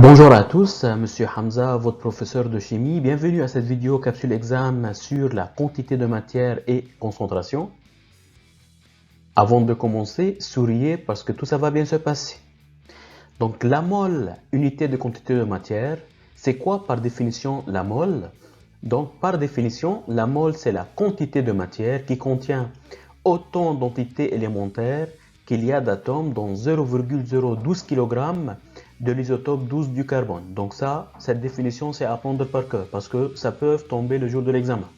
Bonjour à tous, Monsieur Hamza, votre professeur de chimie. Bienvenue à cette vidéo capsule examen sur la quantité de matière et concentration. Avant de commencer, souriez parce que tout ça va bien se passer. Donc la mole, unité de quantité de matière, c'est quoi par définition la mole? Donc par définition, la mole c'est la quantité de matière qui contient autant d'entités élémentaires qu'il y a d'atomes dans 0,012 kg de l'isotope 12 du carbone. Donc ça, cette définition c'est à apprendre par cœur parce que ça peut tomber le jour de l'examen.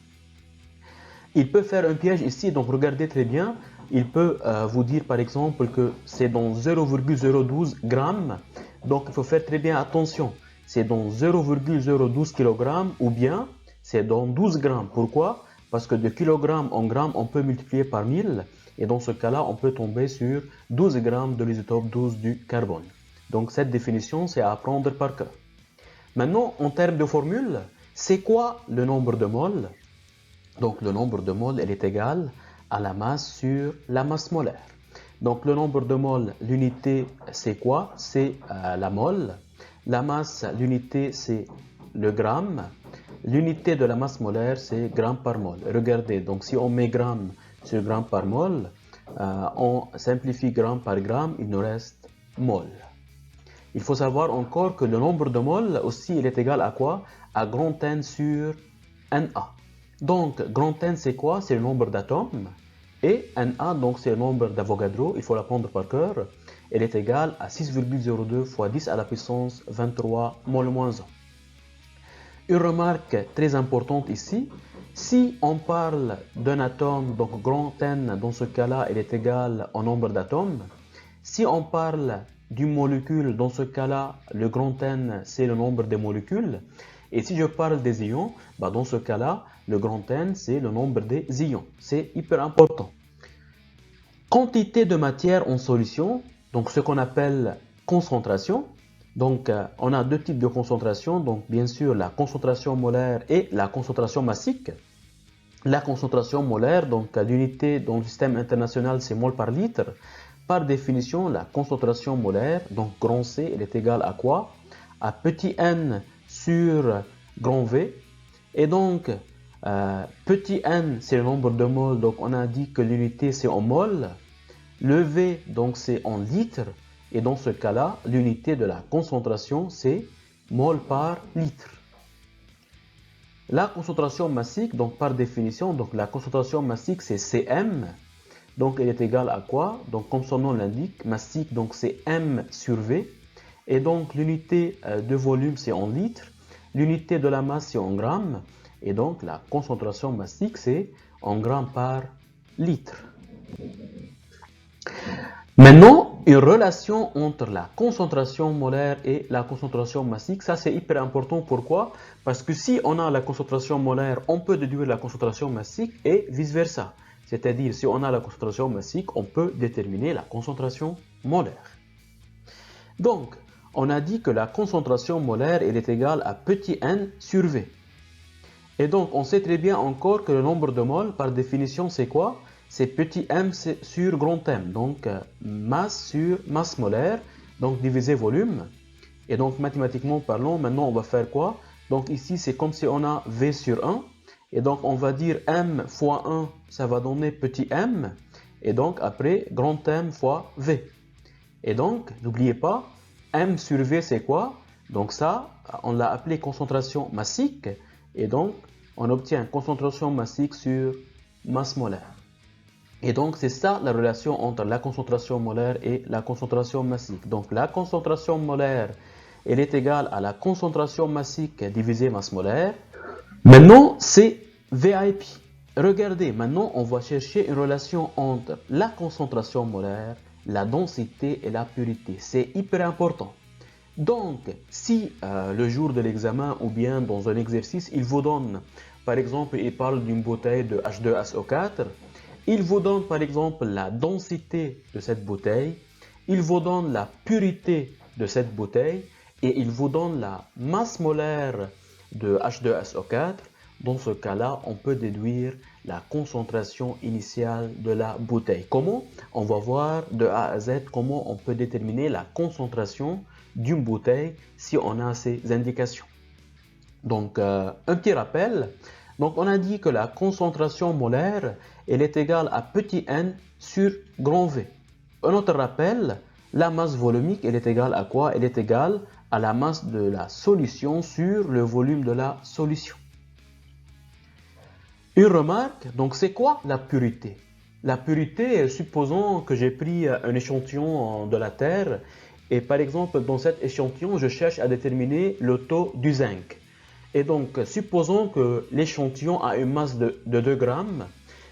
Il peut faire un piège ici, donc regardez très bien. Il peut vous dire par exemple que c'est dans 0,012 grammes. Donc il faut faire très bien attention. C'est dans 0,012 kg ou bien c'est dans 12 grammes. Pourquoi? Parce que de kilogramme en gramme, on peut multiplier par 1000. Et dans ce cas-là, on peut tomber sur 12 grammes de l'isotope 12 du carbone. Donc cette définition, c'est à apprendre par cœur. Maintenant, en termes de formule, c'est quoi le nombre de moles? Donc le nombre de moles, elle est égal à la masse sur la masse molaire. Donc le nombre de moles, l'unité c'est quoi? C'est la mole. La masse, l'unité c'est le gramme. L'unité de la masse molaire c'est gramme par mol. Regardez, donc si on met gramme sur gramme par mol, on simplifie gramme par gramme, il nous reste mol. Il faut savoir encore que le nombre de moles aussi il est égal à quoi? À grand N sur Na. Donc, grand N, c'est quoi? C'est le nombre d'atomes. Et Na, donc c'est le nombre d'Avogadro, il faut l'apprendre par cœur. Elle est égale à 6,02 fois 10 à la puissance 23 mol moins 1. Une remarque très importante ici, si on parle d'un atome, donc grand N, dans ce cas-là, elle est égale au nombre d'atomes. Si on parle d'une molécule, dans ce cas-là, le grand N, c'est le nombre de molécules. Et si je parle des ions, dans ce cas-là, le grand N, c'est le nombre des ions. C'est hyper important. Quantité de matière en solution, donc ce qu'on appelle concentration. Donc, on a deux types de concentration. Donc, bien sûr, la concentration molaire et la concentration massique. La concentration molaire, donc l'unité dans le système international, c'est mol par litre. Par définition, la concentration molaire, donc grand C, elle est égale à quoi? À petit n sur grand V. Et donc, petit n, c'est le nombre de moles. Donc, on a dit que l'unité, c'est en mol. Le V, donc, c'est en litres. Et dans ce cas-là, l'unité de la concentration, c'est mol par litre. La concentration massique, donc par définition, donc la concentration massique, c'est Cm. Donc, elle est égale à quoi? Donc, comme son nom l'indique, massique, donc c'est M sur V. Et donc, l'unité de volume, c'est en litres. L'unité de la masse, c'est en grammes. Et donc, la concentration massique, c'est en grammes par litre. Maintenant, une relation entre la concentration molaire et la concentration massique, ça c'est hyper important. Pourquoi? Parce que si on a la concentration molaire, on peut déduire la concentration massique et vice-versa. C'est-à-dire, si on a la concentration massique, on peut déterminer la concentration molaire. Donc, on a dit que la concentration molaire elle est égale à petit n sur V. Et donc, on sait très bien encore que le nombre de moles, par définition, c'est quoi? C'est petit m sur grand M. Donc, masse sur masse molaire, donc divisé volume. Et donc, mathématiquement parlant, maintenant, on va faire quoi? Donc, ici, c'est comme si on a V sur 1. Et donc, on va dire m fois 1, ça va donner petit m. Et donc, après, grand M fois V. Et donc, n'oubliez pas, m sur V, c'est quoi? Donc ça, on l'a appelé concentration massique. Et donc, on obtient concentration massique sur masse molaire. Et donc, c'est ça la relation entre la concentration molaire et la concentration massique. Donc, la concentration molaire, elle est égale à la concentration massique divisée masse molaire. Maintenant, c'est VIP. Regardez, maintenant, on va chercher une relation entre la concentration molaire, la densité et la pureté. C'est hyper important. Donc, si le jour de l'examen ou bien dans un exercice, il vous donne, par exemple, il parle d'une bouteille de H2SO4, il vous donne par exemple la densité de cette bouteille, il vous donne la pureté de cette bouteille et il vous donne la masse molaire de H2SO4. Dans ce cas-là, on peut déduire la concentration initiale de la bouteille. Comment? On va voir de A à Z comment on peut déterminer la concentration d'une bouteille si on a ces indications. Donc, un petit rappel. Donc, on a dit que la concentration molaire, elle est égale à petit n sur grand V. Un autre rappel, la masse volumique, elle est égale à quoi? Elle est égale à la masse de la solution sur le volume de la solution. Une remarque, donc c'est quoi la pureté? La pureté, supposons que j'ai pris un échantillon de la Terre et par exemple dans cet échantillon, je cherche à déterminer le taux du zinc. Et donc, supposons que l'échantillon a une masse de 2 grammes.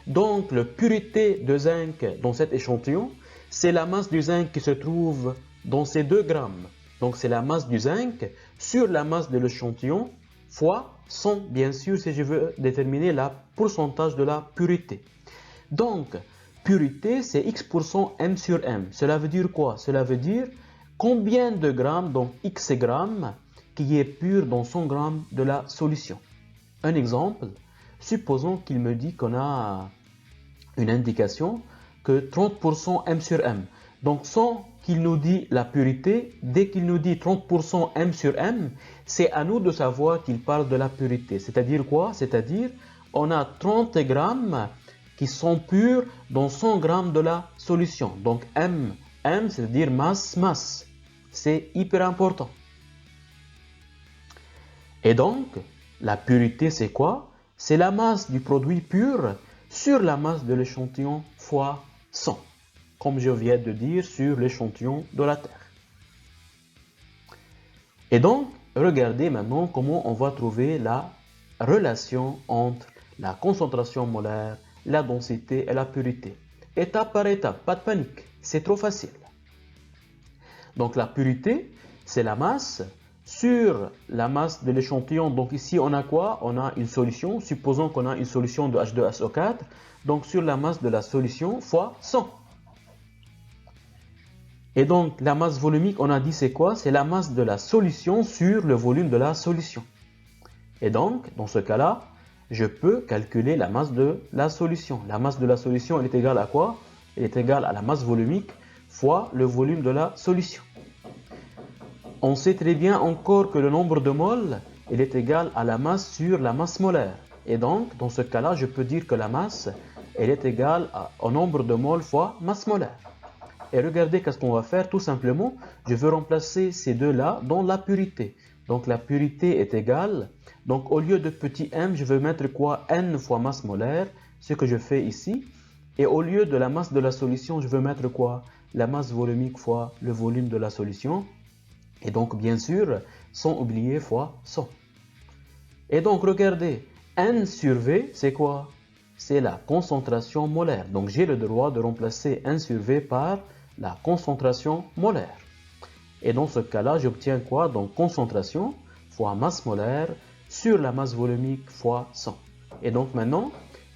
Donc, la pureté de zinc dans cet échantillon, c'est la masse du zinc qui se trouve dans ces 2 grammes. Donc, c'est la masse du zinc sur la masse de l'échantillon fois 100, bien sûr, si je veux déterminer le pourcentage de la pureté. Donc, pureté, c'est x% m sur m. Cela veut dire quoi? Cela veut dire combien de grammes, donc x grammes, qui est pur dans 100 grammes de la solution. Un exemple, supposons qu'il me dit qu'on a une indication que 30% m sur m. Donc sans qu'il nous dit la pureté, dès qu'il nous dit 30% m sur m, c'est à nous de savoir qu'il parle de la pureté. C'est-à-dire quoi? C'est-à-dire on a 30 grammes qui sont purs dans 100 grammes de la solution. Donc m, c'est-à-dire masse, masse. C'est hyper important. Et donc, la pureté, c'est quoi? C'est la masse du produit pur sur la masse de l'échantillon fois 100, comme je viens de dire sur l'échantillon de la Terre. Et donc, regardez maintenant comment on va trouver la relation entre la concentration molaire, la densité et la pureté. Étape par étape, pas de panique, c'est trop facile. Donc la pureté, c'est la masse sur la masse de l'échantillon. Donc ici, on a quoi? On a une solution. Supposons qu'on a une solution de H2SO4. Donc sur la masse de la solution fois 100. Et donc la masse volumique, on a dit c'est quoi? C'est la masse de la solution sur le volume de la solution. Et donc, dans ce cas-là, je peux calculer la masse de la solution. La masse de la solution, elle est égale à quoi? Elle est égale à la masse volumique fois le volume de la solution. On sait très bien encore que le nombre de moles, il est égal à la masse sur la masse molaire. Et donc, dans ce cas-là, je peux dire que la masse, elle est égale au nombre de moles fois masse molaire. Et regardez qu'est-ce qu'on va faire, tout simplement, je veux remplacer ces deux-là dans la pureté. Donc la pureté est égale, donc au lieu de petit m, je veux mettre quoi? N fois masse molaire, ce que je fais ici. Et au lieu de la masse de la solution, je veux mettre quoi? La masse volumique fois le volume de la solution. Et donc, bien sûr, sans oublier fois 100. Et donc, regardez, N sur V, c'est quoi? C'est la concentration molaire. Donc, j'ai le droit de remplacer N sur V par la concentration molaire. Et dans ce cas-là, j'obtiens quoi? Donc, concentration fois masse molaire sur la masse volumique fois 100. Et donc, maintenant,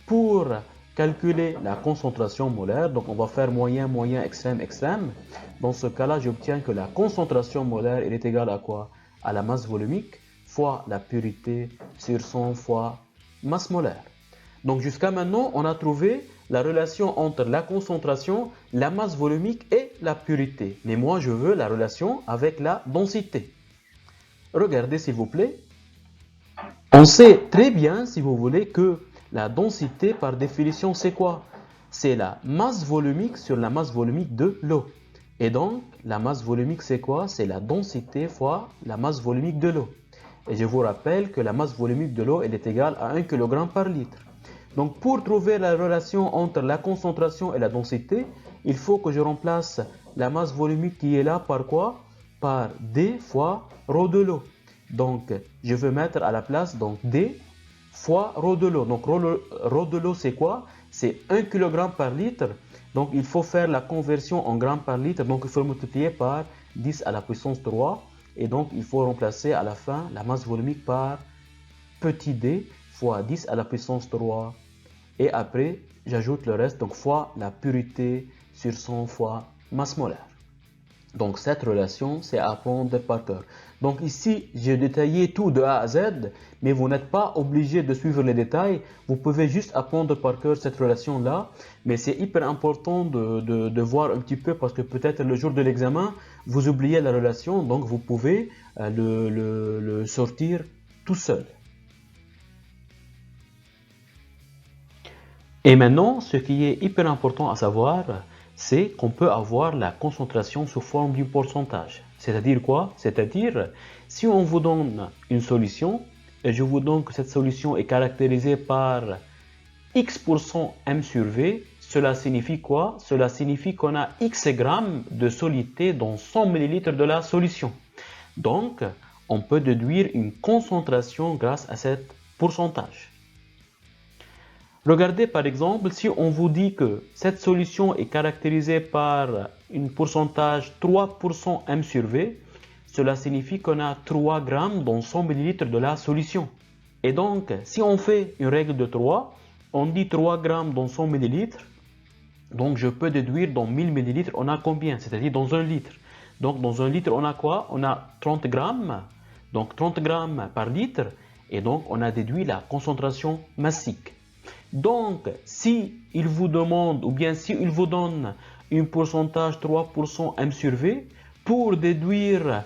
pour calculer la concentration molaire, donc on va faire moyen, moyen, extrême, extrême. Dans ce cas-là, j'obtiens que la concentration molaire est égale à quoi? À la masse volumique fois la pureté sur 100 fois masse molaire. Donc jusqu'à maintenant, on a trouvé la relation entre la concentration, la masse volumique et la pureté. Mais moi, je veux la relation avec la densité. Regardez s'il vous plaît. On sait très bien, si vous voulez, que la densité, par définition, c'est quoi? C'est la masse volumique sur la masse volumique de l'eau. Et donc, la masse volumique, c'est quoi? C'est la densité fois la masse volumique de l'eau. Et je vous rappelle que la masse volumique de l'eau, elle est égale à 1 kg par litre. Donc, pour trouver la relation entre la concentration et la densité, il faut que je remplace la masse volumique qui est là par quoi? Par D fois ρ de l'eau. Donc, je veux mettre à la place donc D fois ρ de l'eau. Donc, ρ de l'eau, c'est quoi? C'est 1 kg par litre. Donc, il faut faire la conversion en grammes par litre. Donc, il faut multiplier par 10 à la puissance 3. Et donc, il faut remplacer à la fin la masse volumique par petit d fois 10 à la puissance 3. Et après, j'ajoute le reste, donc fois la pureté sur 100 fois masse molaire. Donc cette relation, c'est à apprendre par cœur. Donc ici, j'ai détaillé tout de A à Z, mais vous n'êtes pas obligé de suivre les détails. Vous pouvez juste apprendre par cœur cette relation-là. Mais c'est hyper important de voir un petit peu parce que peut-être le jour de l'examen, vous oubliez la relation, donc vous pouvez le sortir tout seul. Et maintenant, ce qui est hyper important à savoir, c'est qu'on peut avoir la concentration sous forme du pourcentage. C'est-à-dire quoi? C'est-à-dire, si on vous donne une solution, et je vous donne que cette solution est caractérisée par X% M sur V, cela signifie quoi? Cela signifie qu'on a X grammes de solidité dans 100 ml de la solution. Donc, on peut déduire une concentration grâce à ce pourcentage. Regardez par exemple, si on vous dit que cette solution est caractérisée par un pourcentage 3% M sur V, cela signifie qu'on a 3 grammes dans 100 ml de la solution. Et donc, si on fait une règle de 3, on dit 3 grammes dans 100 ml, donc je peux déduire dans 1000 ml, on a combien? C'est-à-dire dans 1 litre. Donc dans 1 litre, on a quoi? On a 30 grammes, donc 30 grammes par litre, et donc on a déduit la concentration massique. Donc, si il vous demande, ou bien si il vous donne un pourcentage 3% M sur V, pour déduire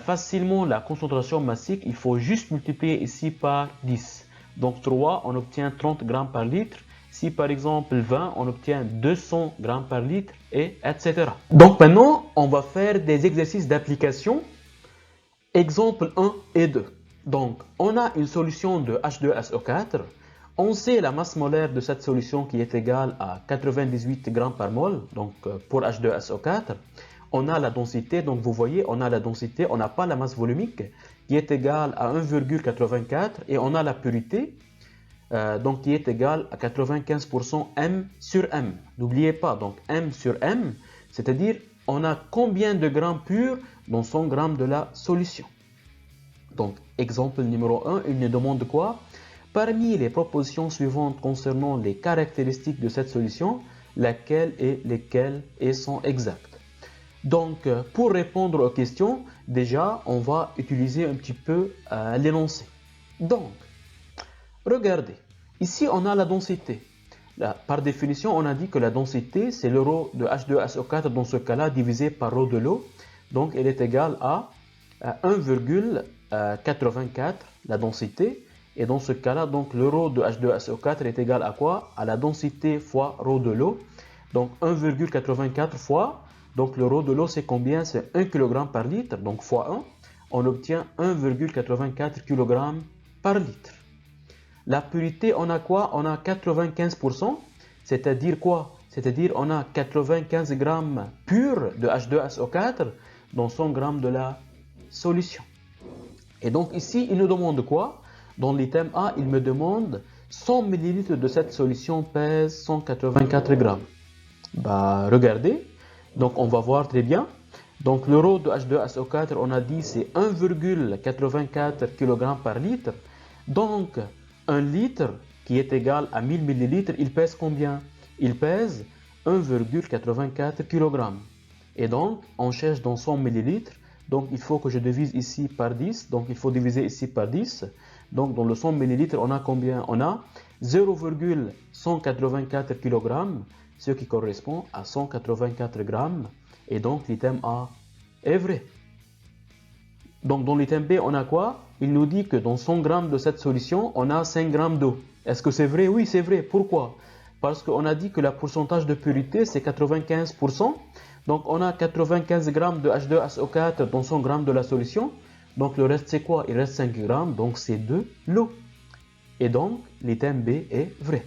facilement la concentration massique, il faut juste multiplier ici par 10. Donc 3, on obtient 30 grammes par litre. Si par exemple 20, on obtient 200 grammes par litre, et etc. Donc maintenant, on va faire des exercices d'application. Exemple 1 et 2. Donc, on a une solution de H2SO4. On sait la masse molaire de cette solution qui est égale à 98 grammes par mol, donc pour H2SO4. On a la densité, donc vous voyez, on a la densité, on n'a pas la masse volumique, qui est égale à 1,84, et on a la purité, donc qui est égale à 95% M sur M. N'oubliez pas, donc M sur M, c'est-à-dire on a combien de grammes purs dans 100 grammes de la solution. Donc, exemple numéro 1, il nous demande quoi? Parmi les propositions suivantes concernant les caractéristiques de cette solution, laquelle et lesquelles sont exactes. Donc, pour répondre aux questions, déjà, on va utiliser un petit peu l'énoncé. Donc, regardez, ici on a la densité. Là, par définition, on a dit que la densité, c'est le ρ de H2SO4 dans ce cas-là divisé par ρ de l'eau. Donc, elle est égale à 1,84 la densité. Et dans ce cas-là, donc le ρ de H2SO4 est égal à quoi? À la densité fois ρ de l'eau. Donc 1,84 fois, donc le ρ de l'eau c'est combien? C'est 1 kg par litre, donc fois 1, on obtient 1,84 kg par litre. La purité, on a quoi? On a 95%, c'est-à-dire quoi? C'est-à-dire on a 95 grammes purs de H2SO4 dans 100 grammes de la solution. Et donc ici, il nous demande quoi? Dans l'item A, il me demande 100 ml de cette solution pèse 184 grammes. Bah, regardez, donc on va voir très bien. Donc le ρ de H2SO4, on a dit c'est 1,84 kg par litre. Donc 1 litre qui est égal à 1000 ml, il pèse combien? Il pèse 1,84 kg. Et donc on cherche dans 100 ml. Donc il faut que je divise ici par 10. Donc il faut diviser ici par 10. Donc dans le 100 ml, on a combien? On a 0,184 kg, ce qui correspond à 184 grammes. Et donc l'item A est vrai. Donc dans l'item B, on a quoi? Il nous dit que dans 100 grammes de cette solution, on a 5 grammes d'eau. Est-ce que c'est vrai? Oui, c'est vrai. Pourquoi? Parce qu'on a dit que le pourcentage de purité, c'est 95%. Donc on a 95 grammes de H2SO4 dans 100 grammes de la solution. Donc le reste c'est quoi? Il reste 5 grammes, donc c'est de l'eau. Et donc l'item B est vrai.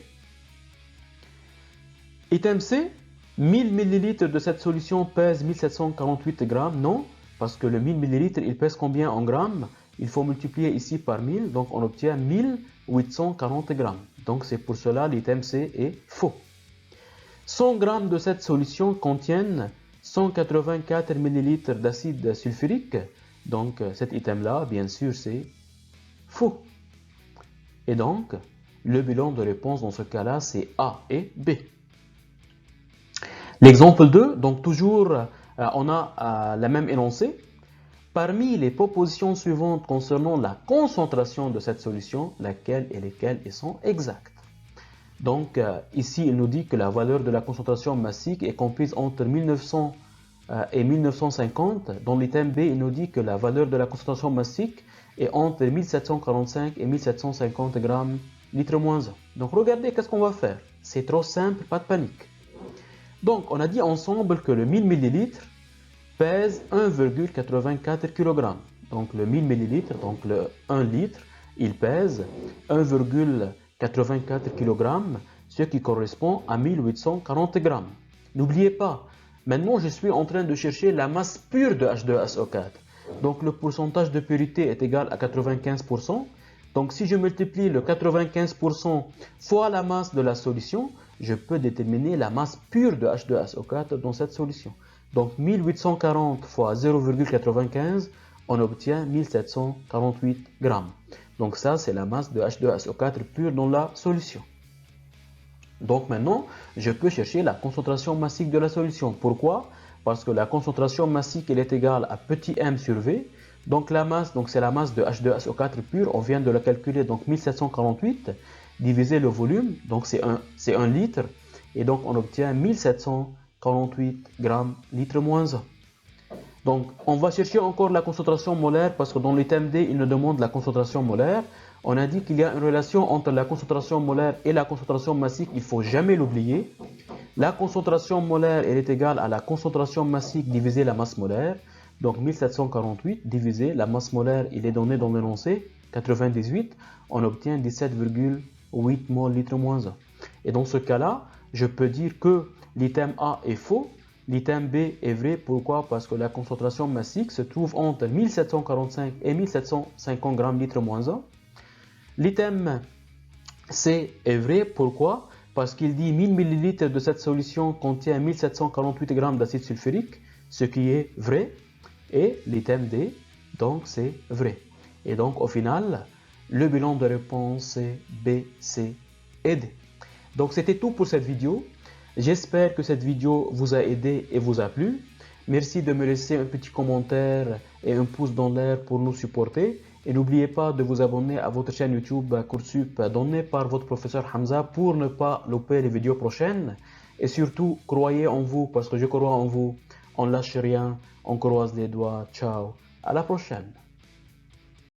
Item C, 1000 ml de cette solution pèse 1748 grammes. Non, parce que le 1000 ml il pèse combien en grammes? Il faut multiplier ici par 1000, donc on obtient 1840 grammes. Donc c'est pour cela l'item C est faux. 100 grammes de cette solution contiennent 184 ml d'acide sulfurique. Donc cet item-là, bien sûr, c'est faux. Et donc, le bilan de réponse dans ce cas-là, c'est A et B. L'exemple 2, donc toujours, on a la même énoncé. Parmi les propositions suivantes concernant la concentration de cette solution, laquelle et lesquelles sont exactes. Donc ici, il nous dit que la valeur de la concentration massique est comprise entre 1900 et 1950. Dans l'item B, il nous dit que la valeur de la concentration massique est entre 1745 et 1750 grammes litre moins 1. Donc regardez qu'est-ce qu'on va faire. C'est trop simple, pas de panique. Donc on a dit ensemble que le 1000 ml pèse 1,84 kg. Donc le 1000 ml, donc le 1 litre, il pèse 1,84 kg, ce qui correspond à 1840 grammes. N'oubliez pas, maintenant je suis en train de chercher la masse pure de H2SO4. Donc le pourcentage de pureté est égal à 95%. Donc si je multiplie le 95% fois la masse de la solution, je peux déterminer la masse pure de H2SO4 dans cette solution. Donc 1840 fois 0,95, on obtient 1748 grammes. Donc ça, c'est la masse de H2SO4 pure dans la solution. Donc maintenant, je peux chercher la concentration massique de la solution. Pourquoi? Parce que la concentration massique, elle est égale à petit m sur V. Donc la masse, c'est la masse de H2SO4 pur, on vient de la calculer, donc 1748 divisé le volume, donc c'est 1 litre, et donc on obtient 1748 grammes litre moins 1. Donc on va chercher encore la concentration molaire parce que dans l'item D, il nous demande la concentration molaire. On a dit qu'il y a une relation entre la concentration molaire et la concentration massique, il ne faut jamais l'oublier. La concentration molaire, elle est égale à la concentration massique divisé la masse molaire. Donc 1748 divisé la masse molaire, il est donné dans l'énoncé, 98, on obtient 17,8 mol litre moins 1. Et dans ce cas-là, je peux dire que l'item A est faux, l'item B est vrai. Pourquoi? Parce que la concentration massique se trouve entre 1745 et 1750 grammes litre moins 1. L'item C est vrai. Pourquoi? Parce qu'il dit 1000 ml de cette solution contient 1748 grammes d'acide sulfurique, ce qui est vrai. Et l'item D, donc c'est vrai. Et donc au final, le bilan de réponse c'est B, C et D. Donc c'était tout pour cette vidéo. J'espère que cette vidéo vous a aidé et vous a plu. Merci de me laisser un petit commentaire et un pouce dans l'air pour nous supporter. Et n'oubliez pas de vous abonner à votre chaîne YouTube Coursup donnée par votre professeur Hamza pour ne pas louper les vidéos prochaines. Et surtout, croyez en vous parce que je crois en vous. On lâche rien, on croise les doigts. Ciao, à la prochaine.